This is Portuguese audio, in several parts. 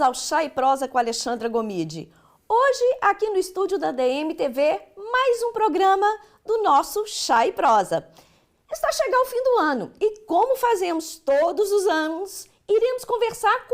ao Chá e Prosa com Alexandra Gomide. Hoje, aqui no estúdio da DMTV, mais um programa do nosso Chá e Prosa. Está a chegar o fim do ano e, como fazemos todos os anos, iremos conversar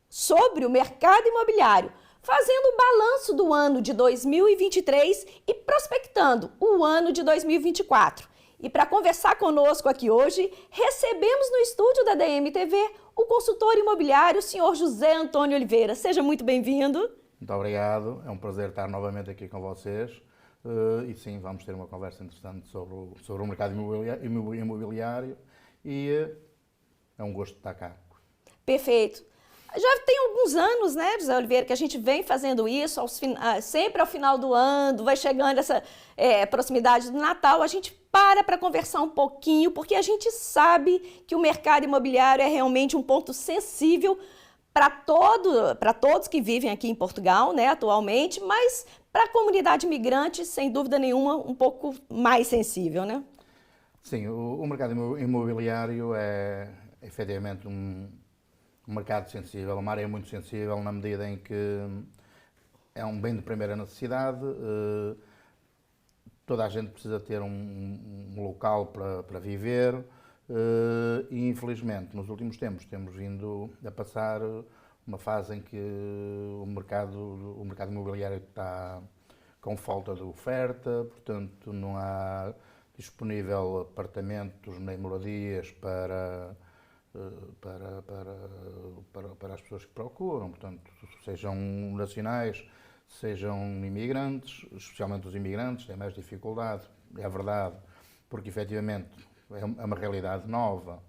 sobre o mercado imobiliário, fazendo o balanço do ano de 2023 e prospectando o ano de 2024. E para conversar conosco aqui hoje, recebemos no estúdio da DMTV o consultor imobiliário, o senhor José Antônio Oliveira. Seja muito bem-vindo. Muito obrigado, é um prazer estar novamente aqui com vocês. E sim, vamos ter uma conversa interessante sobre o mercado imobiliário e é um gosto estar cá. Perfeito. Já tem alguns anos, né, José Oliveira, que a gente vem fazendo isso, sempre ao final do ano, vai chegando essa proximidade do Natal, a gente para conversar um pouquinho, porque a gente sabe que o mercado imobiliário é realmente um ponto sensível para todos que vivem aqui em Portugal, né, atualmente, mas para a comunidade imigrante, sem dúvida nenhuma, um pouco mais sensível, né? Sim, o mercado imobiliário é efetivamente um mercado sensível, uma área muito sensível na medida em que é um bem de primeira necessidade. Toda a gente precisa ter um local para viver e, infelizmente, nos últimos tempos temos vindo a passar uma fase em que o mercado imobiliário está com falta de oferta, portanto não há disponível apartamentos nem moradias para as pessoas que procuram, portanto, sejam nacionais, sejam imigrantes, especialmente os imigrantes têm mais dificuldade, é verdade, porque efetivamente é uma realidade nova,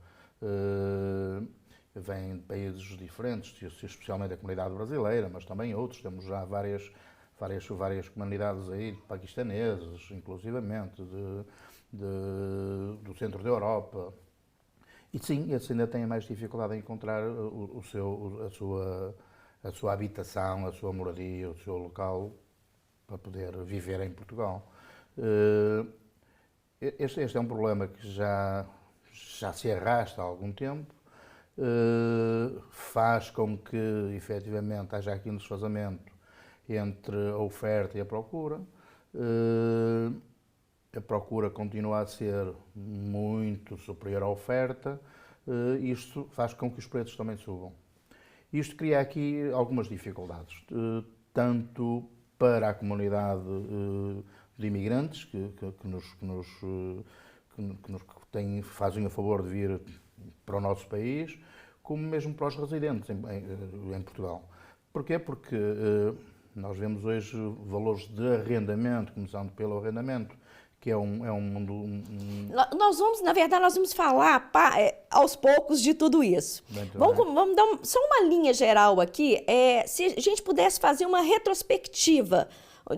vêm de países diferentes, especialmente a comunidade brasileira, mas também outros, temos já várias comunidades aí, paquistaneses, inclusivamente, do centro da Europa. E sim, esses ainda têm mais dificuldade em encontrar a sua habitação, a sua moradia, o seu local para poder viver em Portugal. Este é um problema que já se arrasta há algum tempo, faz com que efetivamente haja aqui um desfazamento entre a oferta e a procura. A procura continua a ser muito superior à oferta, isto faz com que os preços também subam. Isto cria aqui algumas dificuldades, tanto para a comunidade de imigrantes que fazem o favor de vir para o nosso país, como mesmo para os residentes em Portugal. Porquê? Porque nós vemos hoje valores de arrendamento, começando pelo arrendamento, que é um mundo... Nós vamos falar aos poucos de tudo isso. Vamos dar só uma linha geral aqui. Se a gente pudesse fazer uma retrospectiva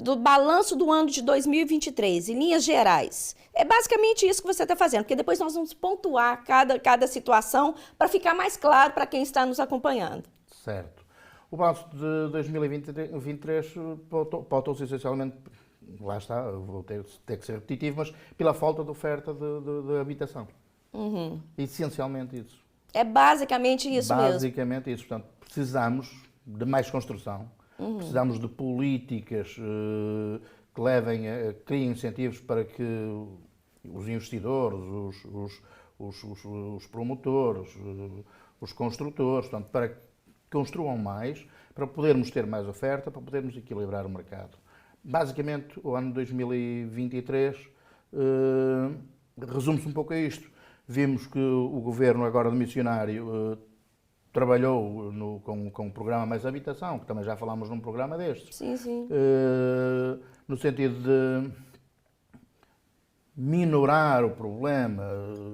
do balanço do ano de 2023, em linhas gerais. É basicamente isso que você está fazendo, porque depois nós vamos pontuar cada situação para ficar mais claro para quem está nos acompanhando. Certo. O balanço de 2023 pautou-se essencialmente... Lá está, vou ter que ser repetitivo, mas pela falta de oferta de habitação. Uhum. Essencialmente isso. É basicamente isso mesmo. Basicamente isso. Portanto, precisamos de mais construção, precisamos de políticas que criem incentivos para que os investidores, os promotores, os construtores, portanto, para que construam mais, para podermos ter mais oferta, para podermos equilibrar o mercado. Basicamente, o ano 2023 resume-se um pouco a isto. Vimos que o governo, agora de missionário, trabalhou com o programa Mais Habitação, que também já falámos num programa destes. Sim, sim. No sentido de minorar o problema,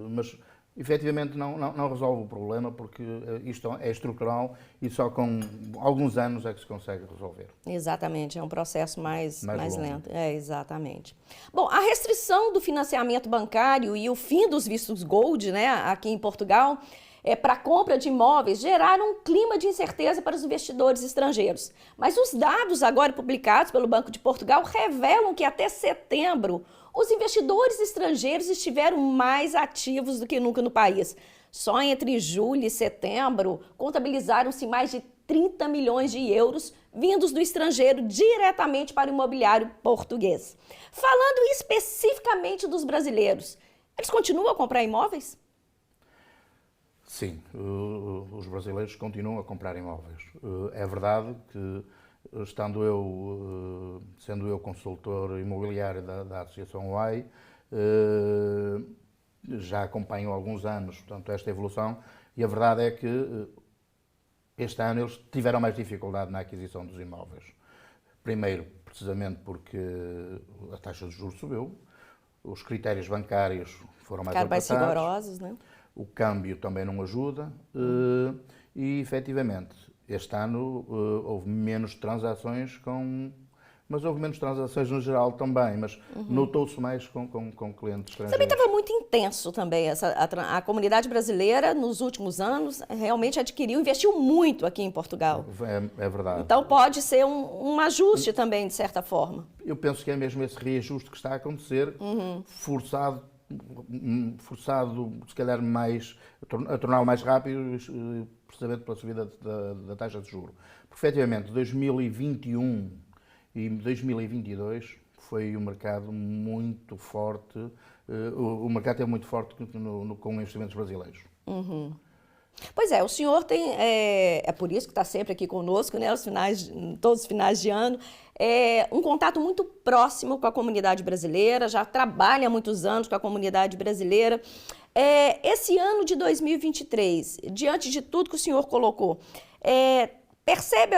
mas efetivamente não resolve o problema, porque isto é estrutural e só com alguns anos é que se consegue resolver. Exatamente, é um processo mais lento. Exatamente. Bom, a restrição do financiamento bancário e o fim dos vistos Gold, né, aqui em Portugal, para a compra de imóveis geraram um clima de incerteza para os investidores estrangeiros. Mas os dados agora publicados pelo Banco de Portugal revelam que até setembro os investidores estrangeiros estiveram mais ativos do que nunca no país. Só entre julho e setembro contabilizaram-se mais de 30 milhões de euros vindos do estrangeiro diretamente para o imobiliário português. Falando especificamente dos brasileiros, eles continuam a comprar imóveis? Sim, os brasileiros continuam a comprar imóveis. É verdade que, sendo eu consultor imobiliário da Associação UAI, já acompanho há alguns anos, portanto, esta evolução, e a verdade é que este ano eles tiveram mais dificuldade na aquisição dos imóveis. Primeiro, precisamente porque a taxa de juros subiu, os critérios bancários foram mais apertados, rigorosos, né? O câmbio também não ajuda e, efetivamente, este ano houve menos transações mas houve menos transações no geral também, mas notou-se mais com clientes estrangeiros. Também estava muito intenso também a comunidade brasileira nos últimos anos, realmente investiu muito aqui em Portugal. É verdade. Então pode ser um ajuste também, de certa forma. Eu penso que é mesmo esse reajuste que está a acontecer, forçado, se calhar a torná-lo mais rápido, precisamente pela subida da taxa de juros. Porque, efetivamente, 2021 e 2022 foi um mercado muito forte, o mercado teve muito forte com investimentos brasileiros. Pois é, o senhor tem, é por isso que está sempre aqui conosco, né, todos os finais de ano, um contato muito próximo com a comunidade brasileira, já trabalha há muitos anos com a comunidade brasileira. Esse ano de 2023, diante de tudo que o senhor colocou, percebe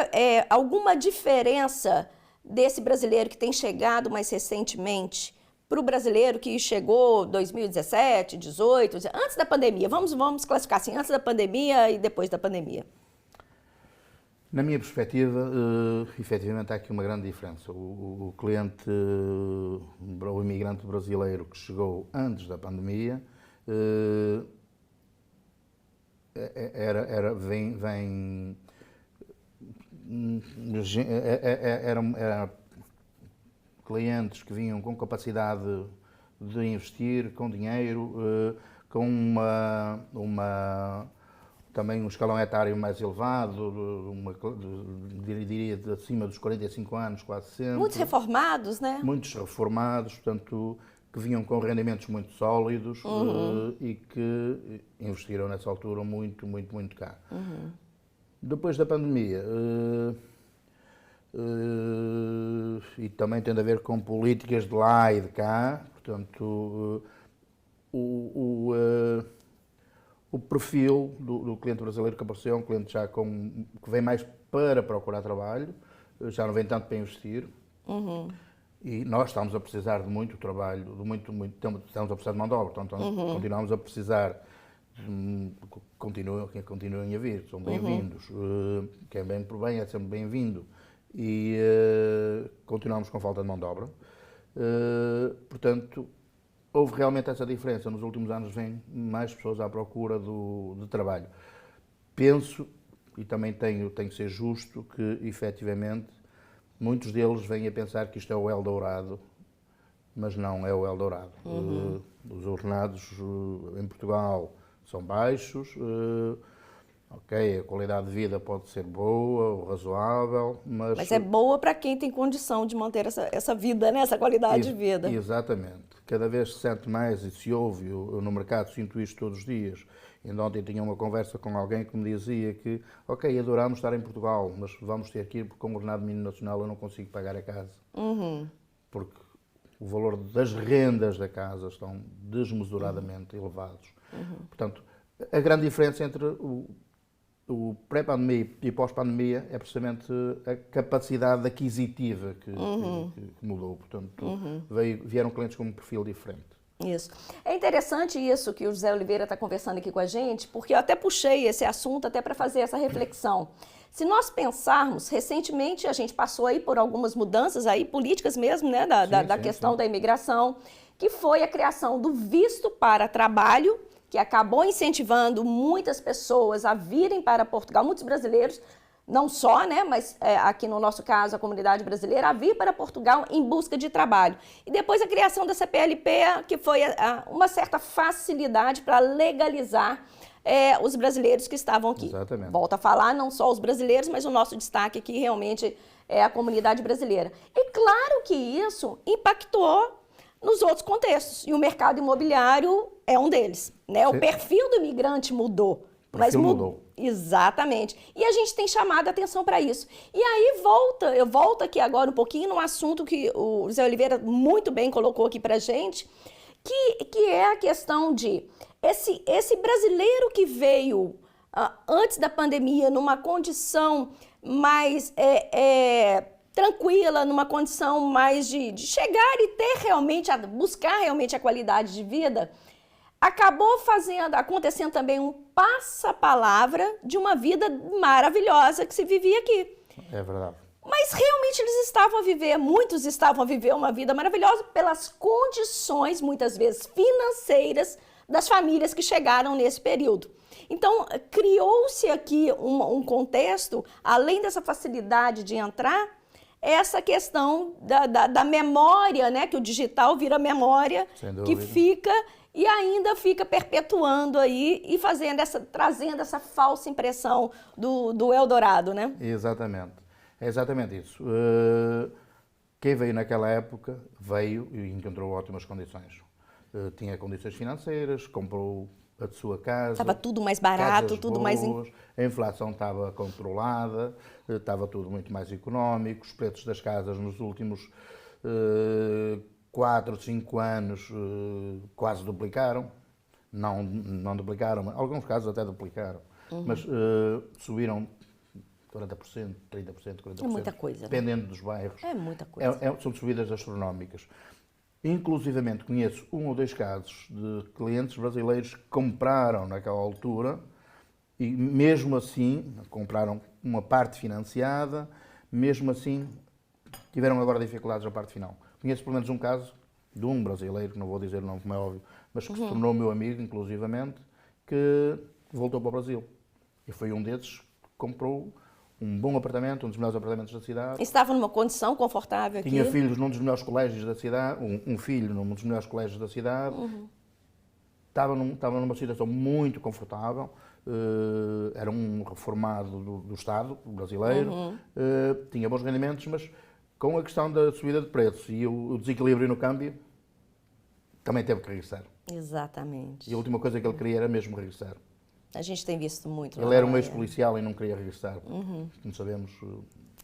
alguma diferença desse brasileiro que tem chegado mais recentemente para o brasileiro que chegou 2017, 2018, antes da pandemia? Vamos classificar assim, antes da pandemia e depois da pandemia. Na minha perspectiva, efetivamente há aqui uma grande diferença. O cliente, o imigrante brasileiro que chegou antes da pandemia, eram clientes que vinham com capacidade de investir, com dinheiro, com também um escalão etário mais elevado, diria de acima dos 45 anos, quase sempre. Muitos reformados, né? Muitos reformados, portanto, que vinham com rendimentos muito sólidos e que investiram nessa altura muito caro. Depois da pandemia, e também tem a ver com políticas de lá e de cá, portanto, o perfil do cliente brasileiro que apareceu é um cliente já que vem mais para procurar trabalho, já não vem tanto para investir. E nós estamos a precisar de muito trabalho, estamos a precisar de mão de obra, portanto, continuamos a precisar. Continuem a vir, são bem-vindos. Quem vem por bem é sempre bem-vindo. E continuamos com falta de mão de obra. Portanto, houve realmente essa diferença. Nos últimos anos vêm mais pessoas à procura de trabalho. Penso, e também tenho que ser justo, que efetivamente muitos deles vêm a pensar que isto é o Eldorado, mas não é o Eldorado. Os ordenados em Portugal são baixos, ok, a qualidade de vida pode ser boa ou razoável, mas é boa para quem tem condição de manter essa vida, né? Essa qualidade de vida. Exatamente. Cada vez se sente mais e se ouve, eu no mercado sinto isto todos os dias. Ainda ontem tinha uma conversa com alguém que me dizia que, ok, adoramos estar em Portugal, mas vamos ter que ir porque com o ordenado mínimo nacional eu não consigo pagar a casa. Porque o valor das rendas da casa estão desmesuradamente elevados. Portanto, a grande diferença entre o pré-pandemia e pós-pandemia é precisamente a capacidade aquisitiva que mudou. Portanto, vieram clientes com um perfil diferente. Isso. É interessante isso que o José Oliveira está conversando aqui com a gente, porque eu até puxei esse assunto até para fazer essa reflexão. Se nós pensarmos, recentemente a gente passou aí por algumas mudanças aí, políticas mesmo, né, da questão da imigração, que foi a criação do visto para trabalho, que acabou incentivando muitas pessoas a virem para Portugal, muitos brasileiros, não só, né, mas aqui no nosso caso a comunidade brasileira, a vir para Portugal em busca de trabalho. E depois a criação da CPLP, que foi uma certa facilidade para legalizar os brasileiros que estavam aqui. Exatamente. Volto a falar, não só os brasileiros, mas o nosso destaque aqui realmente é a comunidade brasileira. E claro que isso impactou nos outros contextos, e o mercado imobiliário é um deles, né? O perfil do imigrante mudou. Mas mudou. Exatamente. E a gente tem chamado a atenção para isso. E aí eu volto aqui agora um pouquinho no assunto que o Zé Oliveira muito bem colocou aqui para a gente, que é a questão de esse brasileiro que veio antes da pandemia numa condição mais tranquila, numa condição mais de chegar e ter realmente, buscar realmente a qualidade de vida, acabou acontecendo também um passa-palavra de uma vida maravilhosa que se vivia aqui. É verdade. Mas realmente muitos estavam a viver uma vida maravilhosa pelas condições, muitas vezes financeiras, das famílias que chegaram nesse período. Então, criou-se aqui um contexto, além dessa facilidade de entrar, essa questão da memória, né? Que o digital vira memória, que fica e ainda fica perpetuando aí e trazendo essa falsa impressão do Eldorado, né? Exatamente. É exatamente isso. Quem veio naquela época veio e encontrou ótimas condições. Tinha condições financeiras, comprou a sua casa. Estava tudo mais barato, tudo mais... A inflação estava controlada, estava tudo muito mais económico, os preços das casas nos últimos 4, 5 anos quase duplicaram. Não duplicaram, mas alguns casos até duplicaram. Mas subiram 40%, 30%, 40%. É muita coisa. Dependendo dos bairros. É muita coisa. São subidas astronómicas. Inclusivamente conheço 1 ou 2 casos de clientes brasileiros que compraram naquela altura e mesmo assim, compraram uma parte financiada, mesmo assim tiveram agora dificuldades na parte final. Conheço pelo menos um caso de um brasileiro, que não vou dizer o nome como é óbvio, mas que se tornou meu amigo, inclusivamente, que voltou para o Brasil. E foi um desses que comprou um bom apartamento, um dos melhores apartamentos da cidade. Estava numa condição confortável aqui. Tinha filhos num dos melhores colégios da cidade, um filho num dos melhores colégios da cidade. Estava numa situação muito confortável. Era um reformado do Estado brasileiro. Tinha bons rendimentos, mas com a questão da subida de preços e o desequilíbrio no câmbio, também teve que regressar. Exatamente. E a última coisa que ele queria era mesmo regressar. A gente tem visto muito. Ele era um ex-policial e não queria regressar. Como sabemos,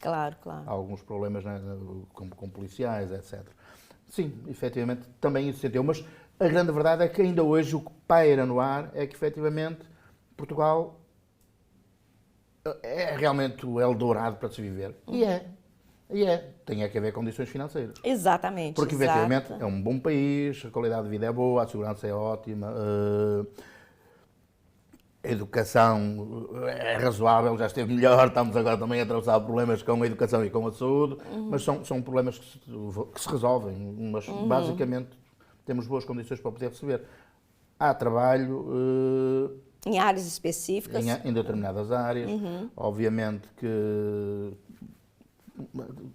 claro. há alguns problemas, né, com policiais, etc. Sim, efetivamente, também isso se deu. Mas a grande verdade é que ainda hoje o que paira no ar é que, efetivamente, Portugal é realmente o Eldorado para se viver. E é. Tem que haver condições financeiras. Exatamente. Porque, efetivamente, é um bom país, a qualidade de vida é boa, a segurança é ótima. A educação é razoável, já esteve melhor, estamos agora também a atravessar problemas com a educação e com a saúde, mas são problemas que se resolvem, mas basicamente temos boas condições para poder receber. Há trabalho... em áreas específicas. Em determinadas áreas, obviamente que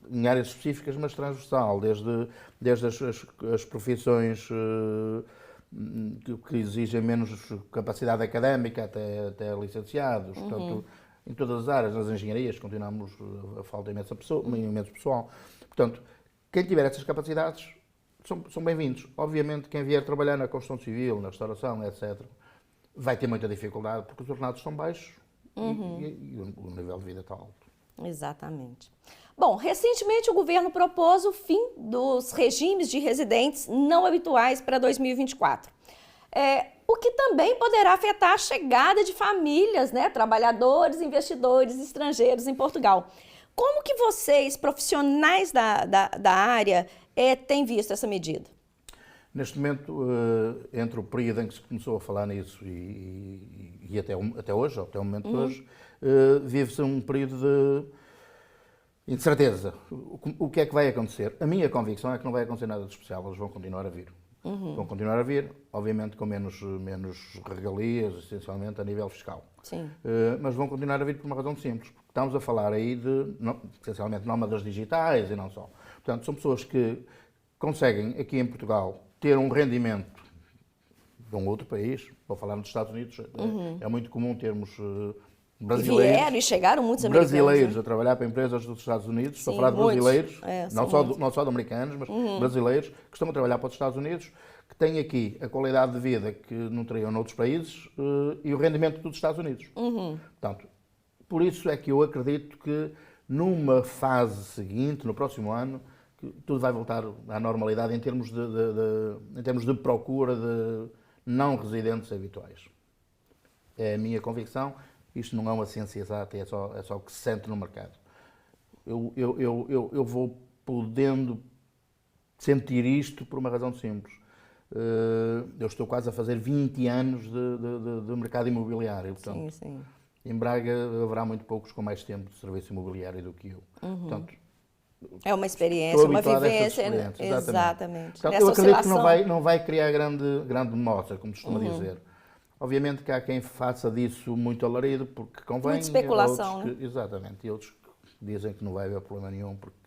em áreas específicas, mas transversal, desde as profissões... que exigem menos capacidade académica, até licenciados, portanto, em todas as áreas, nas engenharias, continuamos a falta imenso pessoal. Portanto, quem tiver essas capacidades são bem-vindos. Obviamente, quem vier trabalhar na construção civil, na restauração, etc., vai ter muita dificuldade, porque os ordenados são baixos e o nível de vida está alto. Exatamente. Bom, recentemente o governo propôs o fim dos regimes de residentes não habituais para 2024. O que também poderá afetar a chegada de famílias, né, trabalhadores, investidores estrangeiros em Portugal. Como que vocês, profissionais da área, têm visto essa medida? Neste momento, entre o período em que se começou a falar nisso e até hoje, até o momento de hoje, vive-se um período de incerteza. O que é que vai acontecer? A minha convicção é que não vai acontecer nada de especial, eles vão continuar a vir. Vão continuar a vir, obviamente com menos regalias, essencialmente a nível fiscal. Sim. Mas vão continuar a vir por uma razão simples, porque estamos a falar aí essencialmente nómadas digitais e não só. Portanto, são pessoas que conseguem aqui em Portugal ter um rendimento de um outro país, vou falar nos Estados Unidos, é muito comum termos E brasileiros, vieram e chegaram muitos americanos. brasileiros Né? a trabalhar para empresas dos Estados Unidos, estou a Sim, falar de muitos. brasileiros, São muitos. não só de americanos, mas brasileiros que estão a trabalhar para os Estados Unidos, que têm aqui a qualidade de vida que não teriam noutros países e o rendimento dos Estados Unidos. Portanto, por isso é que eu acredito que numa fase seguinte, no próximo ano, que tudo vai voltar à normalidade em termos em termos de procura de não residentes habituais. É a minha convicção. Isto não é uma ciência exata, é só o que se sente no mercado. Eu vou podendo sentir isto por uma razão simples. Eu estou quase a fazer 20 anos de mercado imobiliário. Portanto, Sim. em Braga haverá muito poucos com mais tempo de serviço imobiliário do que eu. Portanto, É uma experiência, estou uma habituado a vivência. estas experiências, Exatamente. Portanto, Nessa eu acredito que oscilação. não vai criar grande mostra, como se costuma dizer. Obviamente que há quem faça disso muito alarido, porque convém. Muita especulação, outros que, exatamente. E outros que dizem que não vai haver problema nenhum, porque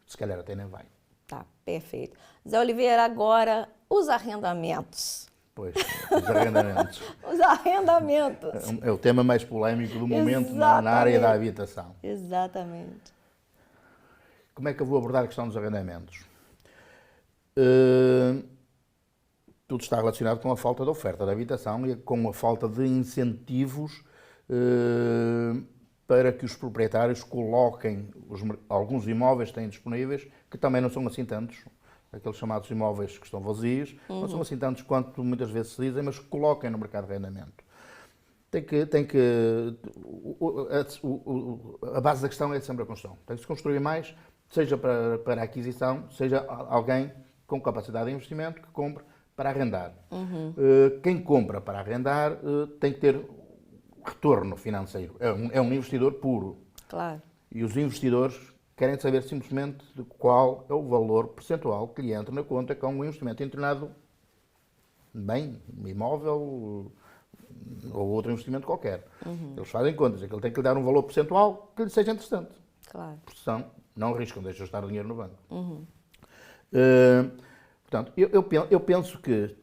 se calhar até nem vai. Tá, perfeito. Zé Oliveira, agora os arrendamentos. Pois, os arrendamentos. Os arrendamentos. É o tema mais polémico do momento na área da habitação. Exatamente. Como é que eu vou abordar a questão dos arrendamentos? Tudo está relacionado com a falta de oferta de habitação e com a falta de incentivos para que os proprietários coloquem alguns imóveis que têm disponíveis, que também não são assim tantos, aqueles chamados imóveis que estão vazios, não são assim tantos quanto muitas vezes se dizem, mas que coloquem no mercado de arrendamento. A base da questão é sempre a construção. Tem que se construir mais, seja para a aquisição, seja alguém com capacidade de investimento que compre para arrendar. Quem compra para arrendar tem que ter retorno financeiro. É um investidor puro. Claro. E os investidores querem saber simplesmente de qual é o valor percentual que lhe entra na conta com um investimento em determinado bem, imóvel ou outro investimento qualquer. Eles fazem contas, é que ele tem que lhe dar um valor percentual que lhe seja interessante. Claro. Porque senão não arriscam, deixam estar o dinheiro no banco. Portanto, eu penso que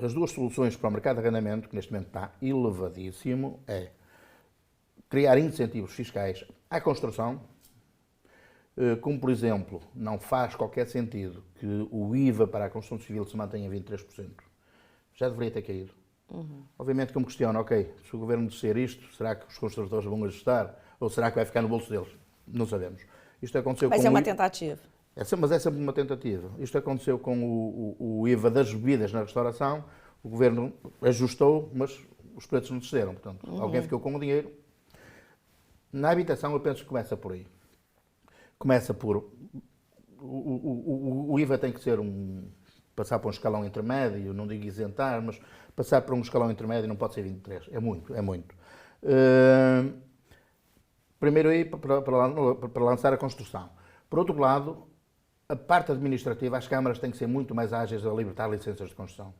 as duas soluções para o mercado de arrendamento, que neste momento está elevadíssimo, é criar incentivos fiscais à construção, como, por exemplo, não faz qualquer sentido que o IVA para a construção civil se mantenha em 23%. Já deveria ter caído. Obviamente que eu me questiono, ok, se o governo descer isto, será que os construtores vão ajustar? Ou será que vai ficar no bolso deles? Não sabemos. Isto aconteceu Vai com ser uma tentativa. mas é sempre uma tentativa. Isto aconteceu com o IVA das bebidas na restauração. O governo ajustou, mas os preços não desceram. Portanto, alguém ficou com o dinheiro. Na habitação, eu penso que começa por aí. Começa por... O IVA tem que ser passar para um escalão intermédio, não digo isentar, mas passar para um escalão intermédio não pode ser 23. É muito, é muito. Primeiro aí, para lançar a construção. Por outro lado, a parte administrativa, as câmaras têm que ser muito mais ágeis a libertar licenças de construção.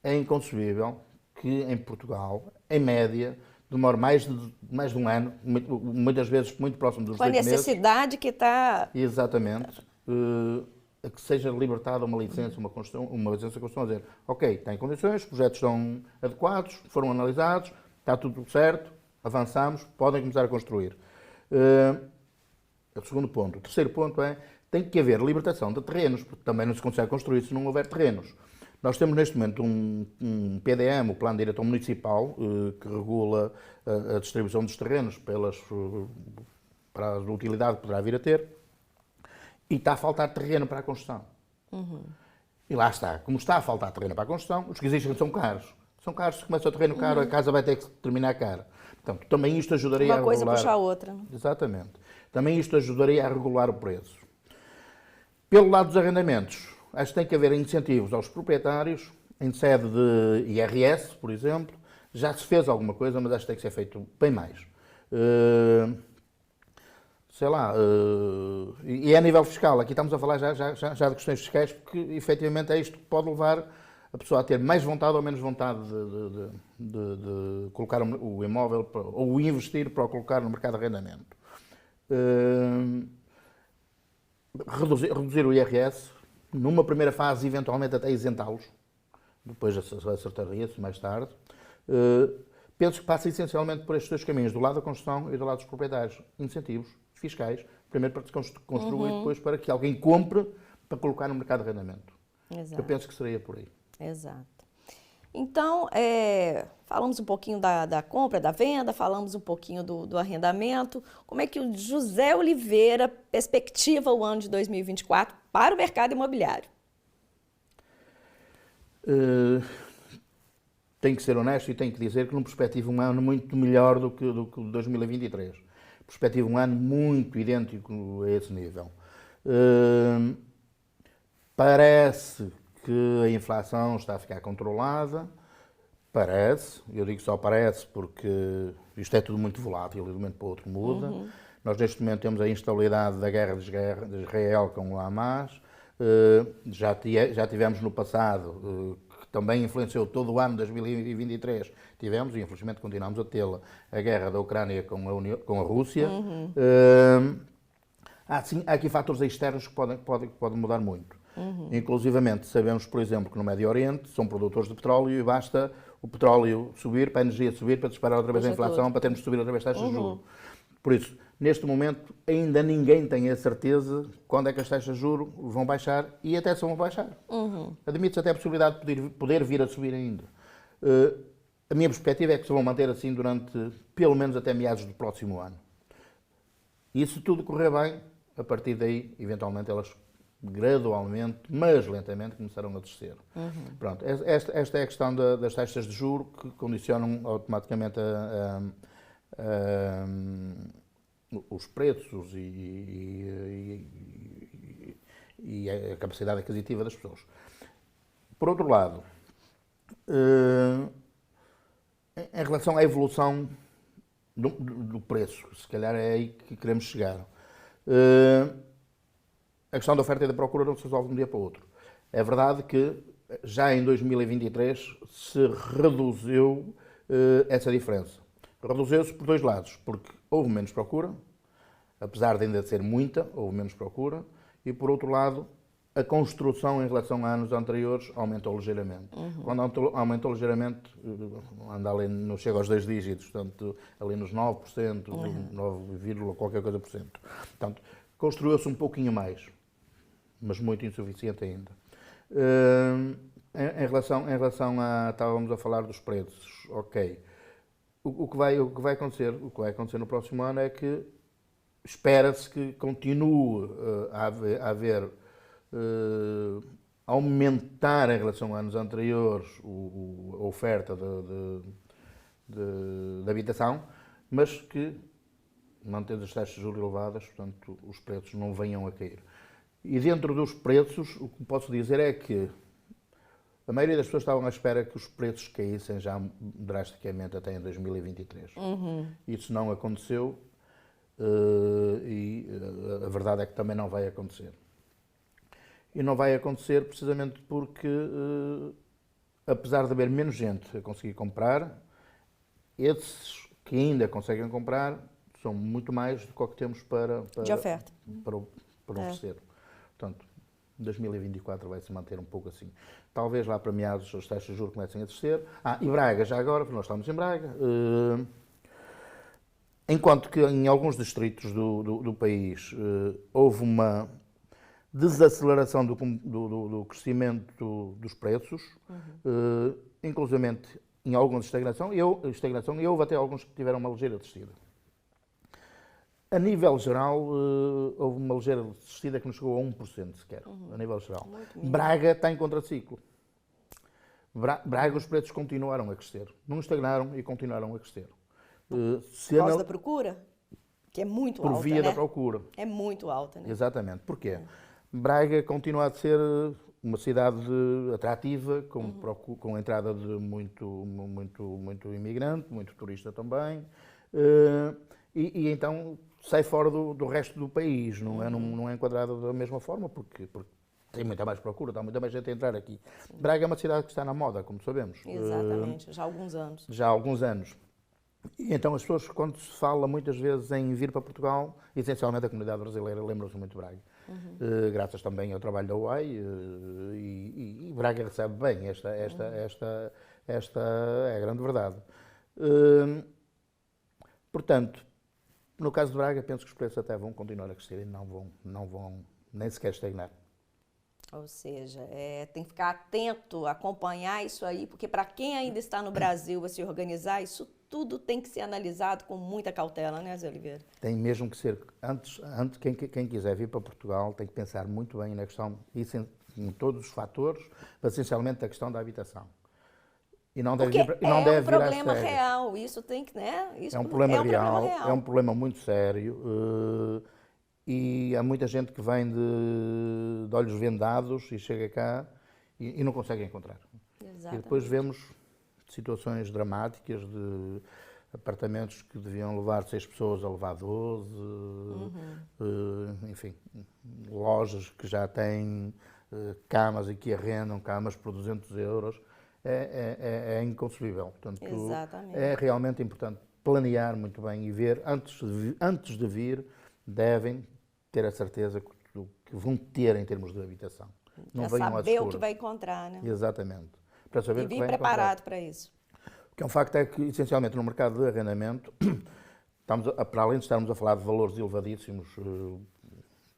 É inconcebível que em Portugal, em média, demore mais de um ano, muitas vezes muito próximo dos 8 meses. Com a necessidade que está... Exatamente. A que seja libertada uma licença de construção, a dizer, ok, tem condições, os projetos estão adequados, foram analisados, está tudo certo, avançamos, podem começar a construir. É o segundo ponto. O terceiro ponto é, tem que haver libertação de terrenos, porque também não se consegue construir se não houver terrenos. Nós temos neste momento um PDM, o Plano Diretor Municipal, que regula a distribuição dos terrenos para a utilidade que poderá vir a ter, e está a faltar terreno para a construção. E lá está. Como está a faltar terreno para a construção, os que existem são caros. São caros, se começa o terreno caro, a casa vai ter que terminar cara. Portanto, também isto ajudaria a regular... Uma coisa puxa a outra. Exatamente. Também isto ajudaria a regular o preço. Pelo lado dos arrendamentos, acho que tem que haver incentivos aos proprietários, em sede de IRS, por exemplo. Já se fez alguma coisa, mas acho que tem que ser feito bem mais. Sei lá, e é a nível fiscal. Aqui estamos a falar já de questões fiscais, porque efetivamente é isto que pode levar a pessoa a ter mais vontade ou menos vontade de colocar o imóvel ou investir para o colocar no mercado de arrendamento. Reduzir o IRS, numa primeira fase, eventualmente até isentá-los. depois acertaria-se mais tarde. Penso que passa essencialmente por estes dois caminhos, do lado da construção e do lado dos proprietários. Incentivos fiscais, primeiro para se construir, depois para que alguém compre para colocar no mercado de arrendamento. Exato. Eu penso que seria por aí. Exato. Então, falamos um pouquinho da compra, da venda, falamos um pouquinho do arrendamento. Como é que o José Oliveira perspectiva o ano de 2024 para o mercado imobiliário? Tenho que ser honesto e tenho que dizer que não perspectivo um ano muito melhor do que 2023. Perspectivo um ano muito idêntico a esse nível. Parece que a inflação está a ficar controlada, parece, eu digo só parece porque isto é tudo muito volátil e de um momento para o outro muda. Nós neste momento temos a instabilidade da guerra de Israel com o Hamas, já tivemos no passado, que também influenciou todo o ano de 2023, tivemos, e infelizmente continuamos a tê-la, a guerra da Ucrânia com a Rússia. Há aqui fatores externos que podem mudar muito. Inclusivamente, sabemos, por exemplo, que no Médio Oriente são produtores de petróleo e basta o petróleo subir, para a energia subir, para disparar outra vez a inflação, para termos de subir outra vez taxas de juros. Por isso, neste momento, ainda ninguém tem a certeza quando é que as taxas de juros vão baixar e até se vão baixar. Admite-se até a possibilidade de poder vir a subir ainda. A minha perspectiva é que se vão manter assim durante, pelo menos até meados do próximo ano. E se tudo correr bem, a partir daí, eventualmente, elas gradualmente, mas lentamente, começaram a descer. Pronto, esta é a questão das taxas de juros que condicionam automaticamente os preços e a capacidade aquisitiva das pessoas. Por outro lado, em relação à evolução do preço, se calhar é aí que queremos chegar. A questão da oferta e da procura não se resolve de um dia para o outro. É verdade que já em 2023 se reduziu essa diferença. Reduziu-se por dois lados, porque houve menos procura, apesar de ainda ser muita, houve menos procura, e por outro lado, a construção em relação a anos anteriores aumentou ligeiramente. Quando aumentou ligeiramente, anda ali, não chega aos 2 dígitos, portanto, ali nos 9%, 9, qualquer coisa por cento. Portanto, construiu-se um pouquinho mais, mas muito insuficiente ainda. Em relação a... Estávamos a falar dos preços, ok. O que vai acontecer no próximo ano é que espera-se que continue a haver aumentar em relação a anos anteriores a oferta de habitação, mas que, mantendo as taxas de juros elevadas, portanto, os preços não venham a cair. E dentro dos preços, o que posso dizer é que a maioria das pessoas estavam à espera que os preços caíssem já drasticamente até em 2023. Isso não aconteceu e a verdade é que também não vai acontecer. E não vai acontecer precisamente porque, apesar de haver menos gente a conseguir comprar, esses que ainda conseguem comprar são muito mais do que o que temos de oferta para oferecer. Portanto, 2024 vai se manter um pouco assim. Talvez lá para meados as taxas de juros comecem a descer. E Braga, já agora, porque nós estamos em Braga, enquanto que em alguns distritos do país houve uma desaceleração do crescimento dos preços, inclusivamente em alguns estagnação, e houve até alguns que tiveram uma ligeira descida. A nível geral, houve uma ligeira descida que não chegou a 1% sequer, a nível geral. Braga está em contraciclo. Braga, os preços continuaram a crescer. Não estagnaram e continuaram a crescer. Por causa da procura? Que é muito alta, por via da procura. É muito alta, né? Exatamente. Porquê? Braga continua a ser uma cidade atrativa, com entrada de muito imigrante, muito turista também, e então sai fora do resto do país, não é enquadrada da mesma forma, porque tem muita mais procura, está muita mais gente a entrar aqui. Braga é uma cidade que está na moda, como sabemos. Exatamente, já há alguns anos. Já há alguns anos. E então as pessoas, quando se fala muitas vezes em vir para Portugal, essencialmente a comunidade brasileira lembra-se muito de Braga. Graças também ao trabalho da UAI e Braga recebe bem, esta é a grande verdade. Hum, Portanto, no caso de Braga, penso que os preços até vão continuar a crescer e não vão nem sequer estagnar. Ou seja, tem que ficar atento, acompanhar isso aí, porque para quem ainda está no Brasil a se organizar, isso tudo tem que ser analisado com muita cautela, né, Zé Oliveira? Tem mesmo que ser, antes quem quiser vir para Portugal tem que pensar muito bem na questão, em todos os fatores, mas essencialmente a questão da habitação. E não deve Porque vir, e não deve um vir às problema cegas. real, isso tem que, né? Isso É um problema real, real. é um problema muito sério, e há muita gente que vem de olhos vendados e chega cá e não consegue encontrar. E depois Exatamente. vemos situações dramáticas de apartamentos que deviam levar 6 pessoas a levar 12, enfim, lojas que já têm camas e que arrendam camas por 200 euros. É inconcebível. Portanto, Exatamente. é realmente importante planear muito bem e ver, antes de vir, devem ter a certeza que vão ter em termos de habitação. Não Já venham às saber o que escuras. vai encontrar, né? Exatamente. Para saber E o que vir vai preparado para isso. O que é um facto é que, essencialmente, no mercado de arrendamento, para além de estarmos a falar de valores elevadíssimos,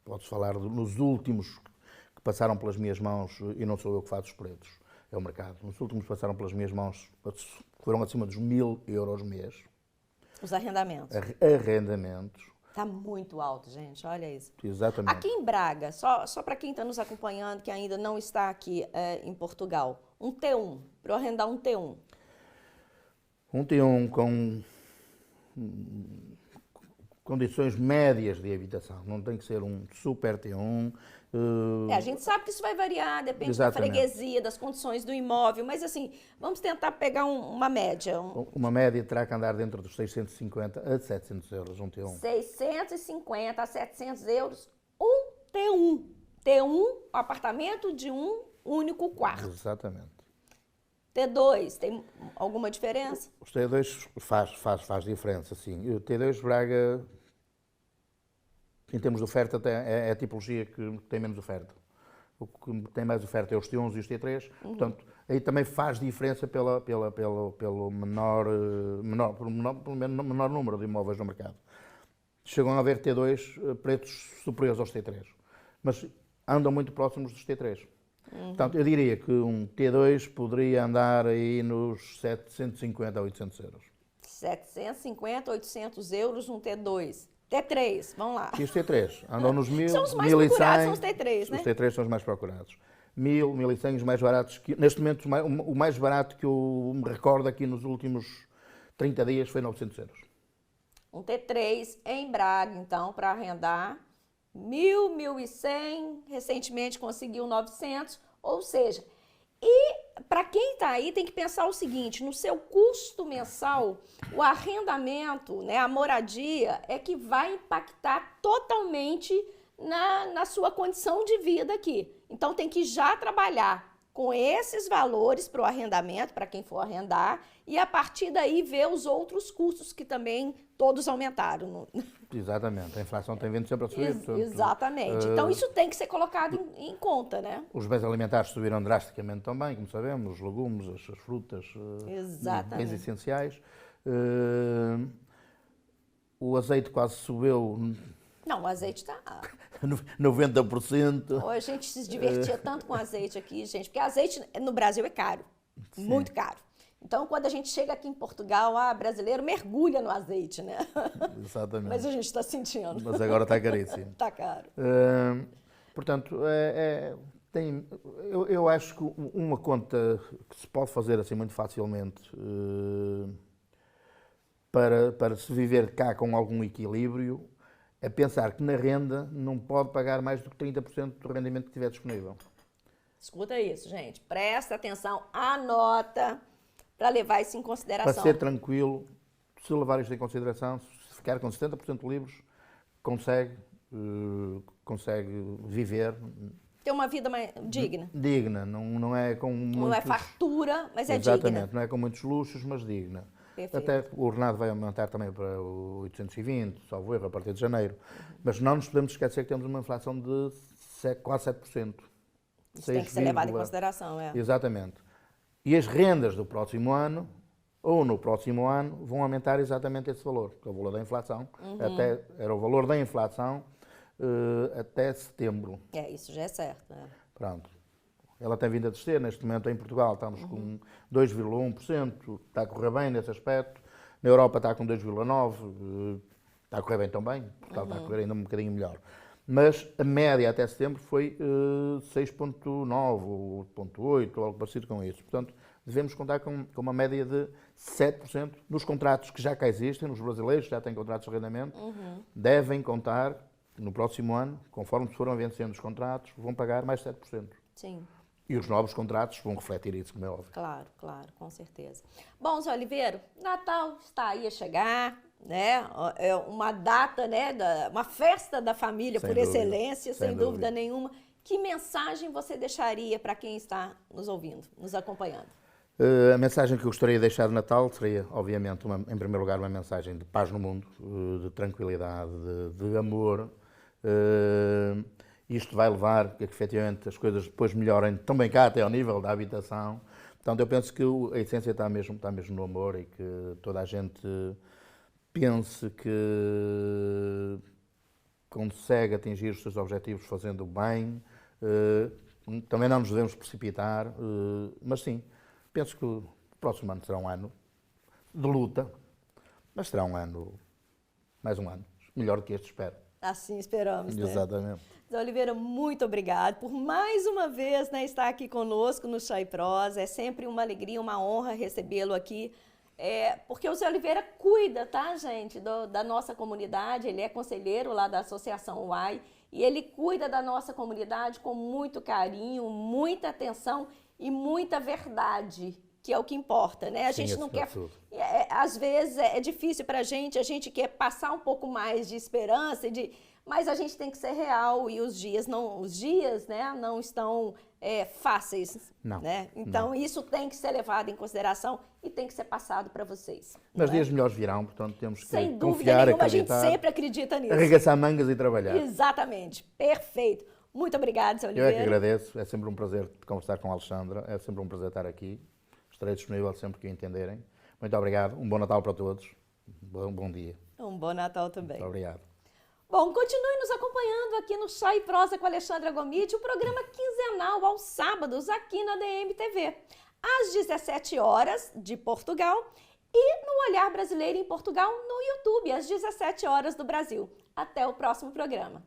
pode-se falar nos últimos que passaram pelas minhas mãos, e não sou eu que faço os preços, é o mercado. Nos últimos que passaram pelas minhas mãos, foram acima dos 1000 euros mês. Os arrendamentos. Arrendamentos. Está muito alto, gente, olha isso. Exatamente. Aqui em Braga, só para quem está nos acompanhando, que ainda não está aqui em Portugal, um T1, para eu arrendar um T1. Um T1 com condições médias de habitação, não tem que ser um super T1. A gente sabe que isso vai variar, depende Exatamente. da freguesia, das condições do imóvel, mas assim, vamos tentar pegar uma média. Uma média terá que andar dentro dos 650 a 700 euros, um T1. 650 a 700 euros, um T1. T1, apartamento de um único quarto. Exatamente. T2, tem alguma diferença? Os T2 faz diferença, sim. O T2 Braga, em termos de oferta, é a tipologia que tem menos oferta. O que tem mais oferta é os T1s e os T3, portanto, aí também faz diferença pelo menor número de imóveis no mercado. Chegam a haver T2 preços superiores aos T3, mas andam muito próximos dos T3. Portanto, eu diria que um T2 poderia andar aí nos 750 a 800 euros. 750, 800 euros, um T2. T3, vamos lá. E os T3 andam nos 1000, São os mais 1100. procurados, são os T3, né? Os T3 são os mais procurados. 1000, 1100, os mais baratos. Neste momento, o mais barato que eu me recordo aqui nos últimos 30 dias foi 900 euros. Um T3 em Braga, então, para arrendar. 1000, 1100, recentemente conseguiu 900, ou seja, e para quem está aí tem que pensar o seguinte, no seu custo mensal, o arrendamento, né, a moradia é que vai impactar totalmente na sua condição de vida aqui. Então tem que já trabalhar com esses valores para o arrendamento, para quem for arrendar, e a partir daí ver os outros custos que também todos aumentaram. Exatamente, a inflação tem vindo sempre a subir. Portanto, exatamente. Então isso tem que ser colocado em conta, né? os bens alimentares subiram drasticamente também, como sabemos, os legumes, as frutas, bens essenciais. O azeite quase subiu. Não, o azeite está... 90%. A gente se divertia tanto com azeite aqui, gente, porque azeite no Brasil é caro, Sim. muito caro. Então, quando a gente chega aqui em Portugal, brasileiro mergulha no azeite, né? Exatamente. Mas a gente está sentindo. Mas agora está caríssimo. Está caro. Portanto, eu acho que uma conta que se pode fazer assim muito facilmente para se viver cá com algum equilíbrio é pensar que na renda não pode pagar mais do que 30% do rendimento que tiver disponível. Escuta isso, gente. Presta atenção, anota para levar isso em consideração. Para ser tranquilo, se levar isto em consideração, se ficar com 70% livres, consegue viver. Ter uma vida mais digna. Digna, não é com muitos... Não é fartura, mas é Exatamente, digna. não é com muitos luxos, mas digna. Perfeito. Até o ordenado vai aumentar também para 820, salvo erro, a partir de janeiro. Mas não nos podemos esquecer que temos uma inflação de quase 7%. Isso tem que ser levado em consideração, é. Exatamente. E as rendas do próximo ano, ou no próximo ano, vão aumentar exatamente esse valor, que é o valor da inflação. Era o valor da inflação até setembro. Isso já é certo. É. Pronto. Ela tem vindo a descer, neste momento em Portugal estamos com 2,1%, está a correr bem nesse aspecto. Na Europa está com 2,9%, está a correr bem também, Portugal está a correr ainda um bocadinho melhor. Mas a média até setembro foi 6,9% ou 0,8%, ou algo parecido com isso. Portanto, devemos contar com uma média de 7% nos contratos que já cá existem, nos brasileiros que já têm contratos de arrendamento, devem contar no próximo ano, conforme se foram vencendo os contratos, vão pagar mais 7%. Sim. E os novos contratos vão refletir isso, como é óbvio. Claro, claro, com certeza. Bom, Zé Oliveira, Natal está aí a chegar, né? É uma data, né? Uma festa da família por excelência, sem dúvida nenhuma. Que mensagem você deixaria para quem está nos ouvindo, nos acompanhando? A mensagem que eu gostaria de deixar de Natal seria, obviamente, em primeiro lugar, uma mensagem de paz no mundo, de tranquilidade, de amor. Isto vai levar a que, efetivamente, as coisas depois melhorem também cá, até ao nível da habitação. Portanto, eu penso que a essência está mesmo no amor e que toda a gente pense que consegue atingir os seus objetivos fazendo bem. Também não nos devemos precipitar, mas sim, penso que o próximo ano será um ano de luta, mas será um ano, mais um ano, melhor do que este, espero. Assim esperamos, né? Exatamente. Zé Oliveira, muito obrigado por mais uma vez, né, estar aqui conosco no Chá e Prosa. É sempre uma alegria, uma honra recebê-lo aqui, porque o Zé Oliveira cuida, tá, gente, da nossa comunidade. Ele é conselheiro lá da Associação UAI e ele cuida da nossa comunidade com muito carinho, muita atenção e muita verdade, que é o que importa, né? A gente não quer... às vezes é difícil para a gente quer passar um pouco mais de esperança, mas a gente tem que ser real e os dias né, não estão fáceis. Não, né? Então, isso tem que ser levado em consideração e tem que ser passado para vocês. Mas dias melhores virão, portanto temos que Sem dúvida confiar, nenhuma, acreditar. A gente sempre acredita nisso. Arregaçar mangas e trabalhar. Exatamente. Perfeito. Muito obrigada, Zé Oliveira. Eu é que agradeço. É sempre um prazer conversar com a Alexandra. É sempre um prazer estar aqui. Estarei disponível sempre que o entenderem. Muito obrigado. Um bom Natal para todos. Bom dia. Um bom Natal também. Muito obrigado. Bom, continue nos acompanhando aqui no Chá e Prosa com a Alexandra Gomide, o programa quinzenal aos sábados aqui na DMTV, às 17 horas de Portugal e no Olhar Brasileiro em Portugal no YouTube, às 17 horas do Brasil. Até o próximo programa.